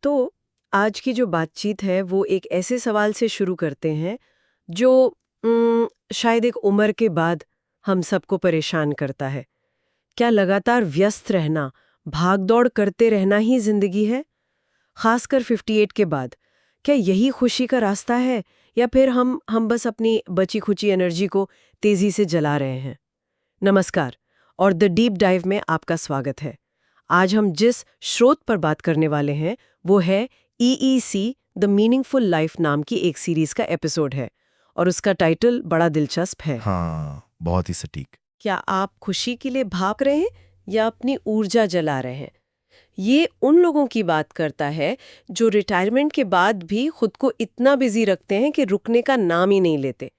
तो आज की जो बातचीत है वो एक ऐसे सवाल से शुरू करते हैं जो शायद एक उम्र के बाद हम सबको परेशान करता है। क्या लगातार व्यस्त रहना, भागदौड़ करते रहना ही जिंदगी है? खासकर 58 के बाद क्या यही खुशी का रास्ता है, या फिर हम बस अपनी बची खुची एनर्जी को तेजी से जला रहे हैं? नमस्कार और द डीप डाइव में आपका स्वागत है। आज हम जिस स्रोत पर बात करने वाले हैं वो है EEC द मीनिंगफुल लाइफ नाम की एक सीरीज का एपिसोड है, और उसका टाइटल बड़ा दिलचस्प है। हाँ, बहुत ही सटीक। क्या आप खुशी के लिए भाग रहे हैं या अपनी ऊर्जा जला रहे हैं? ये उन लोगों की बात करता है जो रिटायरमेंट के बाद भी खुद को इतना बिजी रखते हैं कि रुकने का नाम ही नहीं लेते।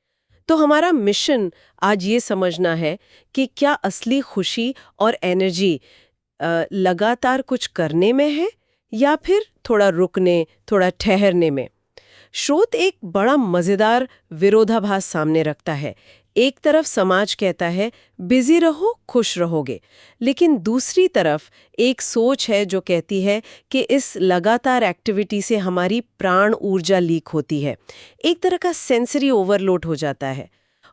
तो हमारा मिशन आज ये समझना है कि क्या असली खुशी और एनर्जी लगातार कुछ करने में है या फिर थोड़ा रुकने, थोड़ा ठहरने में। स्रोत एक बड़ा मजेदार विरोधाभास सामने रखता है। एक तरफ समाज कहता है बिजी रहो, खुश रहोगे, लेकिन दूसरी तरफ एक सोच है जो कहती है कि इस लगातार एक्टिविटी से हमारी प्राण ऊर्जा लीक होती है, एक तरह का सेंसरी ओवरलोड हो जाता है।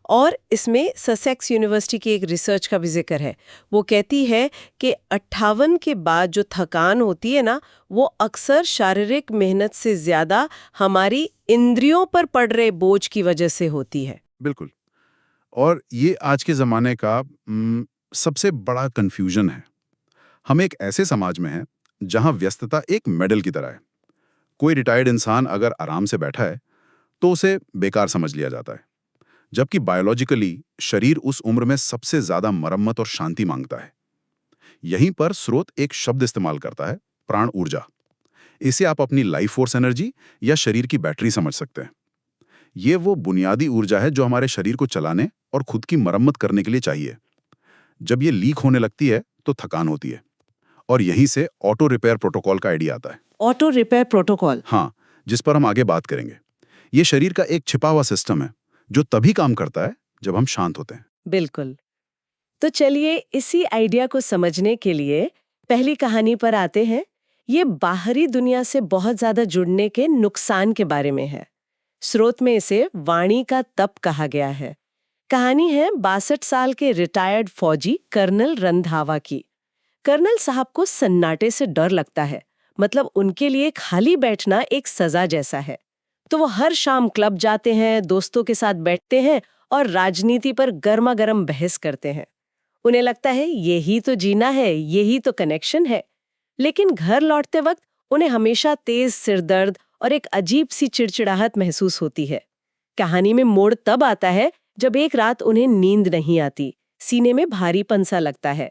और इसमें ससेक्स यूनिवर्सिटी की एक रिसर्च का भी जिक्र है। वो कहती है कि 58 के बाद जो थकान होती है ना, वो अक्सर शारीरिक मेहनत से ज्यादा हमारी इंद्रियों पर पड़ रहे बोझ की वजह से होती है। बिल्कुल। और ये आज के ज़माने का सबसे बड़ा कन्फ्यूजन है। हम एक ऐसे समाज में हैं जहां व्यस्तता एक मेडल की तरह है। कोई रिटायर्ड इंसान अगर आराम से बैठा है तो उसे बेकार समझ लिया जाता है, जबकि बायोलॉजिकली शरीर उस उम्र में सबसे ज्यादा मरम्मत और शांति मांगता है। यहीं पर स्रोत एक शब्द इस्तेमाल करता है, प्राण ऊर्जा। इसे आप अपनी लाइफ फोर्स एनर्जी या शरीर की बैटरी समझ सकते हैं। ये वो बुनियादी ऊर्जा है जो हमारे शरीर को चलाने और खुद की मरम्मत करने के लिए चाहिए। जब ये लीक होने लगती है तो थकान होती है, और यहीं से ऑटो रिपेयर प्रोटोकॉल का आइडिया आता है। Auto repair protocol? हाँ, जिस पर हम आगे बात करेंगे। ये शरीर का एक छिपा हुआ सिस्टम है जो तभी काम करता है जब हम शांत होते हैं। बिल्कुल। तो चलिए इसी आइडिया को समझने के लिए पहली कहानी पर आते हैं। ये बाहरी दुनिया से बहुत ज्यादा जुड़ने के नुकसान के बारे में है। स्रोत में इसे वाणी का तप कहा गया है। कहानी है 62 साल के रिटायर्ड फौजी कर्नल रंधावा की। कर्नल साहब को सन्नाटे से डर लगता है, मतलब उनके लिए खाली बैठना एक सजा जैसा है। तो वो हर शाम क्लब जाते हैं, दोस्तों के साथ बैठते हैं और राजनीति पर गर्मा गर्म बहस करते हैं। उन्हें लगता है यही तो जीना है, यही तो कनेक्शन है। लेकिन घर लौटते वक्त उन्हें हमेशा तेज सिरदर्द और एक अजीब सी चिड़चिड़ाहट महसूस होती है। कहानी में मोड़ तब आता है जब एक रात उन्हें नींद नहीं आती, सीने में भारीपन सा लगता है।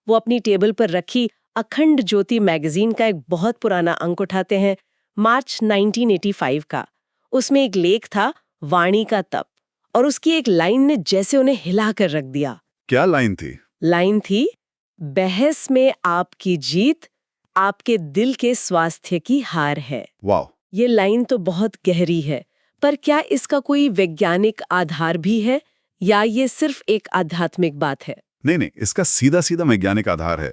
वो अपनी टेबल पर रखी अखंड ज्योति मैगजीन का एक बहुत पुराना अंक उठाते हैं, मार्च 1985 का। उसमें एक लेख था, वाणी का तप, और उसकी एक लाइन ने जैसे उन्हें हिला कर रख दिया। क्या लाइन थी? लाइन थी, बहस में आपकी जीत आपके दिल के स्वास्थ्य की हार है। वाह! ये लाइन तो बहुत गहरी है, पर क्या इसका कोई वैज्ञानिक आधार भी है, या ये सिर्फ एक आध्यात्मिक बात है? नहीं, इसका सीधा सीधा वैज्ञानिक आधार है।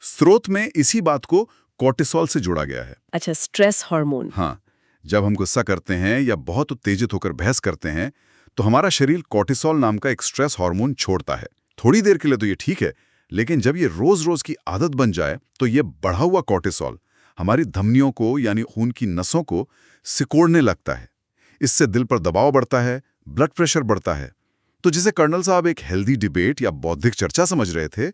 स्रोत में इसी बात को कोर्टिसोल से जोड़ा गया है। अच्छा, स्ट्रेस हार्मोन। हाँ, जब हम गुस्सा करते हैं या बहुत उत्तेजित होकर बहस करते हैं तो हमारा शरीर कोर्टिसोल नाम का एक स्ट्रेस हार्मोन छोड़ता है। थोड़ी देर के लिए तो ये ठीक है, लेकिन जब ये रोज रोज की आदत बन जाए तो ये बढ़ा हुआ कोर्टिसोल हमारी धमनियों को, यानी खून की नसों को सिकोड़ने लगता है। इससे दिल पर दबाव बढ़ता है, ब्लड प्रेशर बढ़ता है। तो जिसे कर्नल साहब एक हेल्दी डिबेट या बौद्धिक चर्चा समझ रहे थे,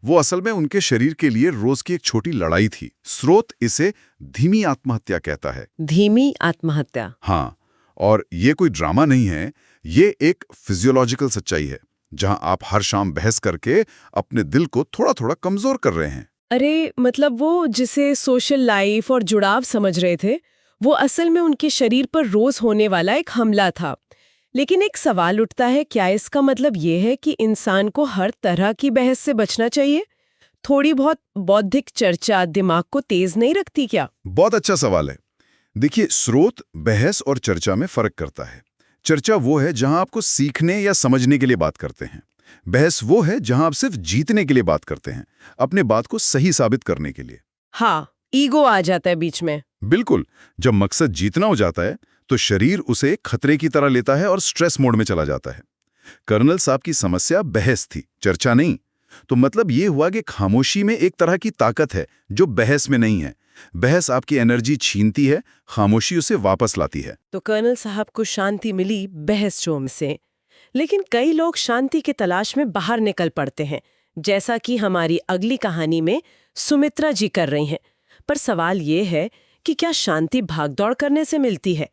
वो असल में उनके शरीर के लिए रोज की एक छोटी लड़ाई थी। स्रोत इसे धीमी आत्महत्या कहता है। धीमी आत्महत्या? हाँ, और ये कोई ड्रामा नहीं है, ये एक फिजियोलॉजिकल सच्चाई है, जहां आप हर शाम बहस करके अपने दिल को थोड़ा थोड़ा कमजोर कर रहे हैं। अरे, मतलब वो जिसे सोशल लाइफ और जुड़ाव समझ रहे थे, वो असल में उनके शरीर पर रोज होने वाला एक हमला था। लेकिन एक सवाल उठता है, क्या इसका मतलब ये है कि इंसान को हर तरह की बहस से बचना चाहिए? थोड़ी बहुत बौद्धिक चर्चा दिमाग को तेज नहीं रखती क्या? बहुत अच्छा सवाल है। देखिए, स्रोत बहस और चर्चा में फर्क करता है। चर्चा वो है जहां आपको सीखने या समझने के लिए बात करते हैं। बहस वो है जहां आप सिर्फ जीतने के लिए बात करते हैं, अपने बात को सही साबित करने के लिए। हाँ, ईगो आ जाता है बीच में। बिल्कुल। जब मकसद जीतना हो जाता है तो शरीर उसे खतरे की तरह लेता है और स्ट्रेस मोड में चला जाता है। कर्नल साहब की समस्या बहस थी, चर्चा नहीं। तो मतलब ये हुआ कि खामोशी में एक तरह की ताकत है जो बहस में नहीं है। बहस आपकी एनर्जी छीनती है, खामोशी उसे वापस लाती है। तो कर्नल साहब को शांति मिली बहस शोम से। लेकिन कई लोग शांति की तलाश में बाहर निकल पड़ते हैं, जैसा कि हमारी अगली कहानी में सुमित्रा जी कर रही हैं। पर सवाल ये है कि क्या शांति भागदौड़ करने से मिलती है?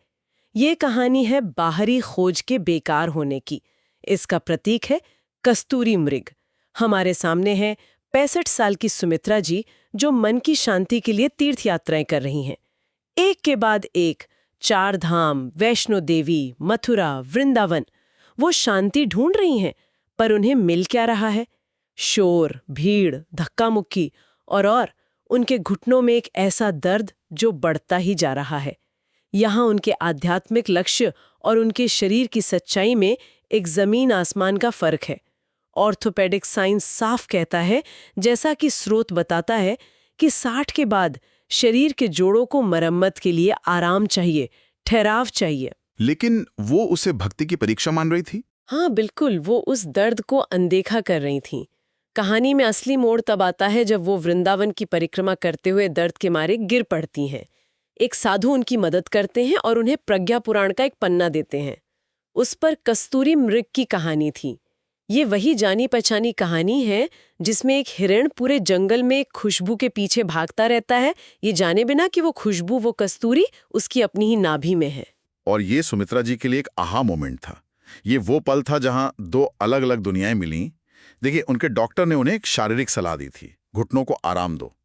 ये कहानी है बाहरी खोज के बेकार होने की। इसका प्रतीक है कस्तूरी मृग। हमारे सामने है 65 साल की सुमित्रा जी, जो मन की शांति के लिए तीर्थ यात्राएं कर रही हैं। एक के बाद एक, 4 धाम, वैष्णो देवी, मथुरा, वृंदावन। वो शांति ढूंढ रही हैं, पर उन्हें मिल क्या रहा है? शोर, भीड़, धक्का मुक्की और उनके घुटनों में एक ऐसा दर्द जो बढ़ता ही जा रहा है। यहाँ उनके आध्यात्मिक लक्ष्य और उनके शरीर की सच्चाई में एक जमीन आसमान का फर्क है। ऑर्थोपेडिक साइंस साफ कहता है, जैसा कि स्रोत बताता है, कि 60 के बाद शरीर के जोड़ों को मरम्मत के लिए आराम चाहिए, ठहराव चाहिए। लेकिन वो उसे भक्ति की परीक्षा मान रही थी। हाँ बिल्कुल, वो उस दर्द को अनदेखा कर रही थीं। कहानी में असली मोड़ तब आता है जब वो वृंदावन की परिक्रमा करते हुए दर्द के मारे गिर पड़ती हैं। एक साधु उनकी मदद करते हैं और उन्हें प्रज्ञा पुराण का एक पन्ना देते हैं। उस पर कस्तूरी मृग की कहानी थी। ये वही जानी पहचानी कहानी है जिसमें एक हिरण पूरे जंगल में एक खुशबू के पीछे भागता रहता है, ये जाने बिना कि वो खुशबू, वो कस्तूरी उसकी अपनी ही नाभि में है। और ये सुमित्रा जी के लिए एक आहा मोमेंट था। ये वो पल था जहां दो अलग अलग दुनियाएं मिलीं। देखिए, उनके डॉक्टर ने उन्हें एक शारीरिक सलाह दी थी, घुटनों को आराम दो।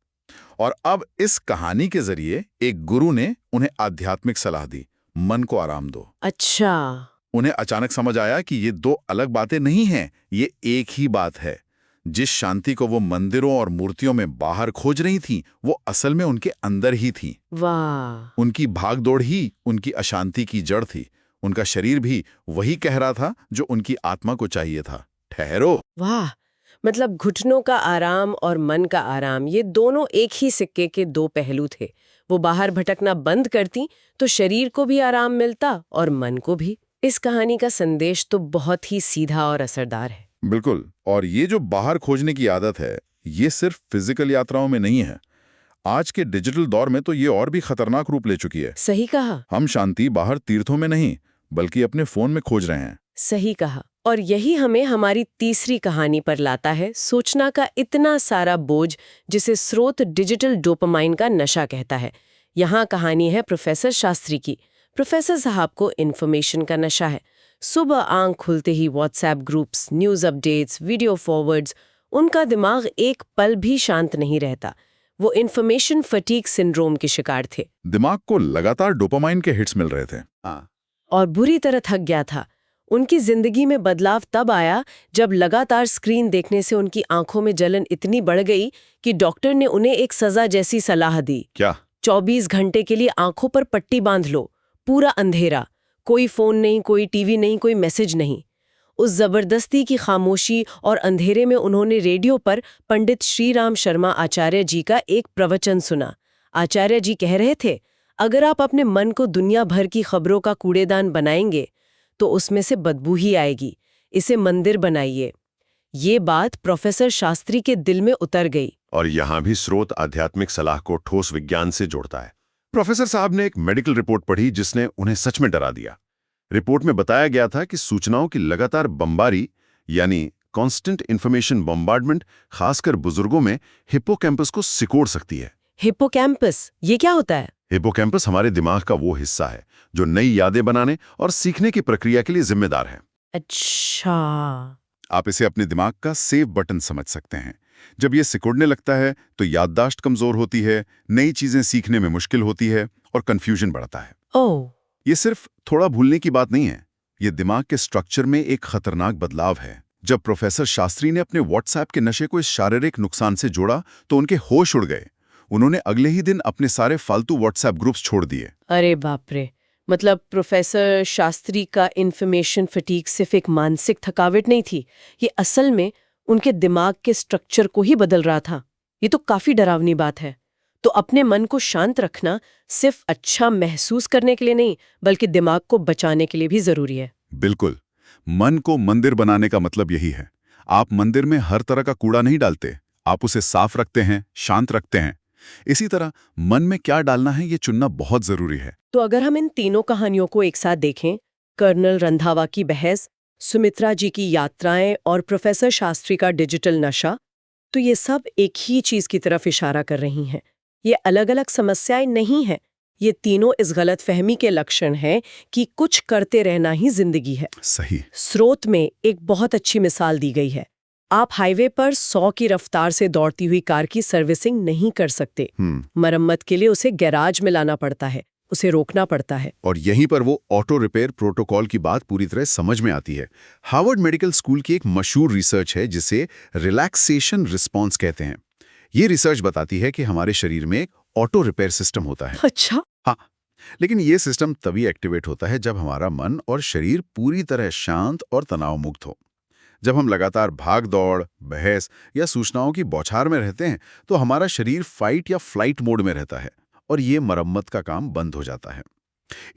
और अब इस कहानी के जरिए एक गुरु ने उन्हें आध्यात्मिक सलाह दी, मन को आराम दो। अच्छा। उन्हें अचानक समझ आया कि ये दो अलग बातें नहीं हैं, ये एक ही बात है। जिस शांति को वो मंदिरों और मूर्तियों में बाहर खोज रही थी, वो असल में उनके अंदर ही थी। वाह। उनकी भागदौड़ ही उनकी अशांति की जड़ थी। उनका शरीर भी वही कह रहा था जो उनकी आत्मा को चाहिए था, ठहरो। वाह, मतलब घुटनों का आराम और मन का आराम, ये दोनों एक ही सिक्के के दो पहलू थे। वो बाहर भटकना बंद करती तो शरीर को भी आराम मिलता और मन को भी। इस कहानी का संदेश तो बहुत ही सीधा और असरदार है। बिल्कुल। और ये जो बाहर खोजने की आदत है, ये सिर्फ फिजिकल यात्राओं में नहीं है। आज के डिजिटल दौर में तो ये और भी खतरनाक रूप ले चुकी है। सही कहा। हम शांति बाहर तीर्थों में नहीं, बल्कि अपने फोन में खोज रहे हैं। सही कहा। और यही हमें हमारी तीसरी कहानी पर लाता है, सोचना का इतना सारा बोझ, जिसे स्रोत डिजिटल डोपामाइन का नशा कहता है। यहाँ कहानी है प्रोफेसर शास्त्री की। प्रोफेसर साहब को इन्फॉर्मेशन का नशा है। सुबह आंख खुलते ही WhatsApp groups, news updates, video forwards. उनका दिमाग एक पल भी शांत नहीं रहता। वो इन्फॉर्मेशन फटीग सिंड्रोम के शिकार थे। दिमाग को लगातार डोपामाइन के हिट्स मिल रहे थे। और बुरी तरह थक गया था। उनकी जिंदगी में बदलाव तब आया जब लगातार स्क्रीन देखने से उनकी आंखों में जलन इतनी बढ़ गई कि डॉक्टर ने उन्हें एक सजा जैसी सलाह दी। क्या? 24 घंटे के लिए आंखों पर पट्टी बांध लो, पूरा अंधेरा, कोई फोन नहीं, कोई टीवी नहीं, कोई मैसेज नहीं। उस जबरदस्ती की खामोशी और अंधेरे में उन्होंने रेडियो पर पंडित श्रीराम शर्मा आचार्य जी का एक प्रवचन सुना। आचार्य जी कह रहे थे, अगर आप अपने मन को दुनिया भर की खबरों का कूड़ेदान बनाएंगे तो उसमें से बदबू ही आएगी। इसे मंदिर बनाइए। ये बात प्रोफेसर शास्त्री के दिल में उतर गई। और यहाँ भी स्रोत आध्यात्मिक सलाह को ठोस विज्ञान से जोड़ता है। प्रोफेसर साहब ने एक मेडिकल रिपोर्ट पढ़ी जिसने उन्हें सच में डरा दिया। रिपोर्ट में बताया गया था कि सूचनाओं की लगातार बमबारी, यानी कांस्टेंट इंफॉर्मेशन बम्बार्डमेंट, खासकर बुजुर्गों में हिप्पोकैम्पस को सिकोड़ सकती है। हिप्पोकैम्पस, ये क्या होता है? हिप्पोकैम्पस हमारे दिमाग का वो हिस्सा है जो नई यादें बनाने और सीखने की प्रक्रिया के लिए जिम्मेदार है। अच्छा। आप इसे अपने दिमाग का सेव बटन समझ सकते हैं। जब ये सिकुड़ने लगता है तो याददाश्त कमजोर होती है, नई चीजें सीखने में मुश्किल होती है और कंफ्यूजन बढ़ता है। ओह। ये सिर्फ थोड़ा भूलने की बात नहीं है, ये दिमाग के स्ट्रक्चर में एक खतरनाक बदलाव है। जब प्रोफेसर शास्त्री ने अपने व्हाट्सएप के नशे को इस शारीरिक नुकसान से जोड़ा तो उनके होश उड़ गए। उन्होंने अगले ही दिन अपने सारे फालतू व्हाट्सएप ग्रुप्स छोड़ दिए। अरे बाप रे, मतलब प्रोफेसर शास्त्री का इन्फॉर्मेशन फटीग सिर्फ एक मानसिक थकावट नहीं थी, ये असल में उनके दिमाग के स्ट्रक्चर को ही बदल रहा था। ये तो काफी डरावनी बात है। तो अपने मन को शांत रखना सिर्फ अच्छा महसूस करने के लिए नहीं, बल्कि दिमाग को बचाने के लिए भी जरूरी है। बिल्कुल। मन को मंदिर बनाने का मतलब यही है। आप मंदिर में हर तरह का कूड़ा नहीं डालते, आप उसे साफ रखते हैं, शांत रखते हैं। इसी तरह मन में क्या डालना है ये चुनना बहुत जरूरी है। तो अगर हम इन तीनों कहानियों को एक साथ देखें, कर्नल रंधावा की बहस, सुमित्रा जी की यात्राएं और प्रोफेसर शास्त्री का डिजिटल नशा, तो ये सब एक ही चीज की तरफ इशारा कर रही हैं। ये अलग अलग समस्याएं नहीं हैं, ये तीनों इस गलतफहमी के लक्षण हैं कि कुछ करते रहना ही जिंदगी है। सही। स्रोत में एक बहुत अच्छी मिसाल दी गई है। आप हाईवे पर 100 की रफ्तार से दौड़ती हुई कार की सर्विसिंग नहीं कर सकते। मरम्मत के लिए उसे गैराज में लाना पड़ता है, उसे रोकना पड़ता है। और यहीं पर वो ऑटो रिपेयर प्रोटोकॉल की बात पूरी तरह समझ में आती है। हार्वर्ड मेडिकल स्कूल की एक मशहूर रिसर्च है जिसे रिलैक्सेशन रिस्पॉन्स कहते हैं। ये रिसर्च बताती है कि हमारे शरीर में एक ऑटो रिपेयर सिस्टम होता है। अच्छा। हाँ, लेकिन ये सिस्टम तभी एक्टिवेट होता है जब हमारा मन और शरीर पूरी तरह शांत और तनाव मुक्त हो। जब हम लगातार भाग दौड़, बहस या सूचनाओं की बौछार में रहते हैं तो हमारा शरीर फाइट या फ्लाइट मोड में रहता है और ये मरम्मत का काम बंद हो जाता है।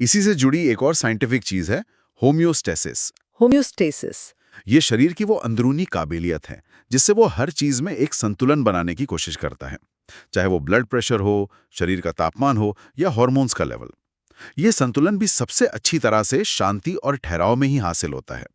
इसी से जुड़ी एक और साइंटिफिक चीज है होम्योस्टेसिस। होम्योस्टेसिस ये शरीर की वो अंदरूनी काबिलियत है जिससे वो हर चीज में एक संतुलन बनाने की कोशिश करता है, चाहे वो ब्लड प्रेशर हो, शरीर का तापमान हो या हार्मोन्स का लेवल। ये संतुलन भी सबसे अच्छी तरह से शांति और ठहराव में ही हासिल होता है।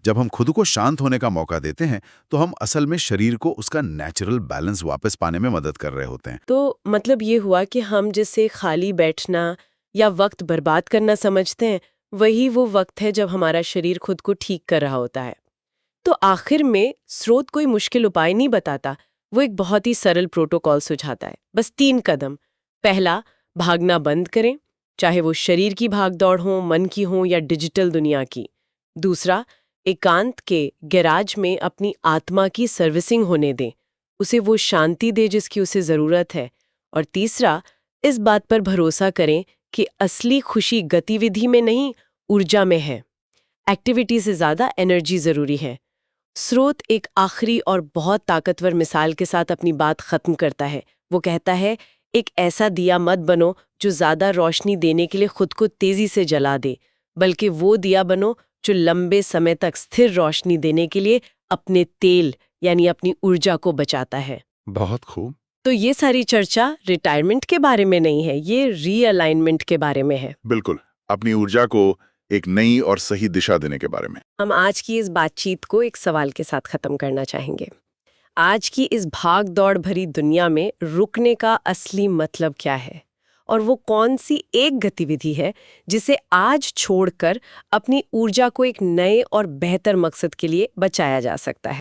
जब हम खुद को शांत होने का मौका देते हैं तो हम असल में शरीर को उसका नेचुरल बैलेंस वापस पाने में मदद कर रहे होते हैं। तो मतलब ये हुआ कि हम जिसे खाली बैठना या वक्त बर्बाद करना समझते हैं, वही वो वक्त है जब हमारा शरीर खुद को ठीक कर रहा होता है। तो आखिर में स्रोत कोई मुश्किल उपाय नहीं बताता, वो एक बहुत ही सरल प्रोटोकॉल सुझाता है। बस 3 कदम। पहला, भागना बंद करें, चाहे वो शरीर की भागदौड़ हो, मन की हो या डिजिटल दुनिया की। दूसरा, एकांत के गैराज में अपनी आत्मा की सर्विसिंग होने दें, उसे वो शांति दे जिसकी उसे ज़रूरत है। और तीसरा, इस बात पर भरोसा करें कि असली खुशी गतिविधि में नहीं, ऊर्जा में है। एक्टिविटी से ज़्यादा एनर्जी ज़रूरी है। स्रोत एक आखिरी और बहुत ताकतवर मिसाल के साथ अपनी बात खत्म करता है। वो कहता है, एक ऐसा दिया मत बनो जो ज़्यादा रोशनी देने के लिए खुद को तेज़ी से जला दे, बल्कि वो दिया बनो जो लंबे समय तक स्थिर रोशनी देने के लिए अपने तेल यानी अपनी ऊर्जा को बचाता है। बहुत खूब। तो ये सारी चर्चा रिटायरमेंट के बारे में नहीं है, ये रीअलाइनमेंट के बारे में है। बिल्कुल, अपनी ऊर्जा को एक नई और सही दिशा देने के बारे में। हम आज की इस बातचीत को एक सवाल के साथ खत्म करना चाहेंगे। आज की इस भाग दौड़ भरी दुनिया में रुकने का असली मतलब क्या है? और वो कौन सी एक गतिविधि है जिसे आज छोड़कर अपनी ऊर्जा को एक नए और बेहतर मकसद के लिए बचाया जा सकता है?